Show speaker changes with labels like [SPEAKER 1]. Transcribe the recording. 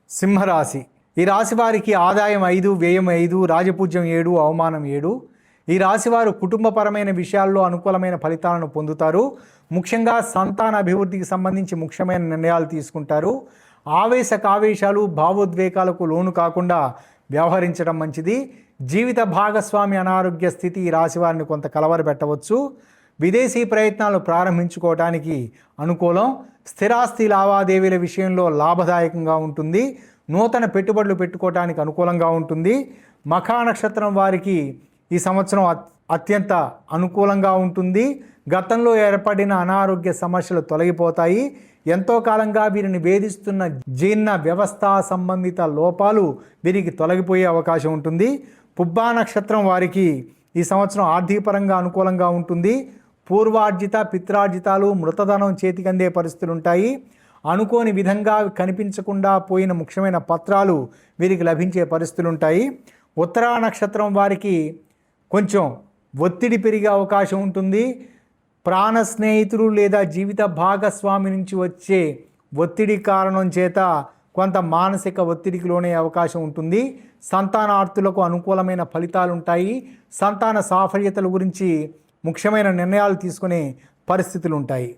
[SPEAKER 1] సింహరాశి. ఈ రాశి వారికి ఆదాయం 5, వ్యయం 5, రాజపూజ్యం 7, అవమానం 7. ఈ రాశివారు కుటుంబపరమైన విషయాల్లో అనుకూలమైన ఫలితాలను పొందుతారు. ముఖ్యంగా సంతాన అభివృద్ధికి సంబంధించి ముఖ్యమైన నిర్ణయాలు తీసుకుంటారు. ఆవేశాలు భావోద్వేగాలకు లోను కాకుండా వ్యవహరించడం మంచిది. జీవిత భాగస్వామి అనారోగ్య స్థితి ఈ రాశివారిని కొంత కలవరపెట్టవచ్చు. విదేశీ ప్రయత్నాలు ప్రారంభించుకోవడానికి అనుకూలం. స్థిరాస్తి లావాదేవీల విషయంలో లాభదాయకంగా ఉంటుంది. నూతన పెట్టుబడులు పెట్టుకోవడానికి అనుకూలంగా ఉంటుంది. మఖా నక్షత్రం వారికి ఈ సంవత్సరం అత్యంత అనుకూలంగా ఉంటుంది. గతంలో ఏర్పడిన అనారోగ్య సమస్యలు తొలగిపోతాయి. ఎంతో కాలంగా వీరిని వేధిస్తున్న జీర్ణ వ్యవస్థ సంబంధిత లోపాలు వీరికి తొలగిపోయే అవకాశం ఉంటుంది. పుబ్బా నక్షత్రం వారికి ఈ సంవత్సరం ఆర్థికపరంగా అనుకూలంగా ఉంటుంది. పూర్వార్జిత పిత్రార్జితాలు మృతధనం చేతికందే పరిస్థితులు ఉంటాయి. అనుకోని విధంగా కనిపించకుండా పోయిన ముఖ్యమైన పత్రాలు వీరికి లభించే పరిస్థితులు ఉంటాయి. ఉత్తరా నక్షత్రం వారికి కొంచెం ఒత్తిడి పెరిగే అవకాశం ఉంటుంది. ప్రాణ స్నేహితులు లేదా జీవిత భాగస్వామి నుంచి వచ్చే ఒత్తిడి కారణం చేత కొంత మానసిక ఒత్తిడికి లోనే అవకాశం ఉంటుంది. సంతానార్థులకు అనుకూలమైన ఫలితాలు ఉంటాయి. సంతాన సాఫల్యతల గురించి ముఖ్యమైన నిర్ణయాలు తీసుకునే పరిస్థితులు ఉంటాయి.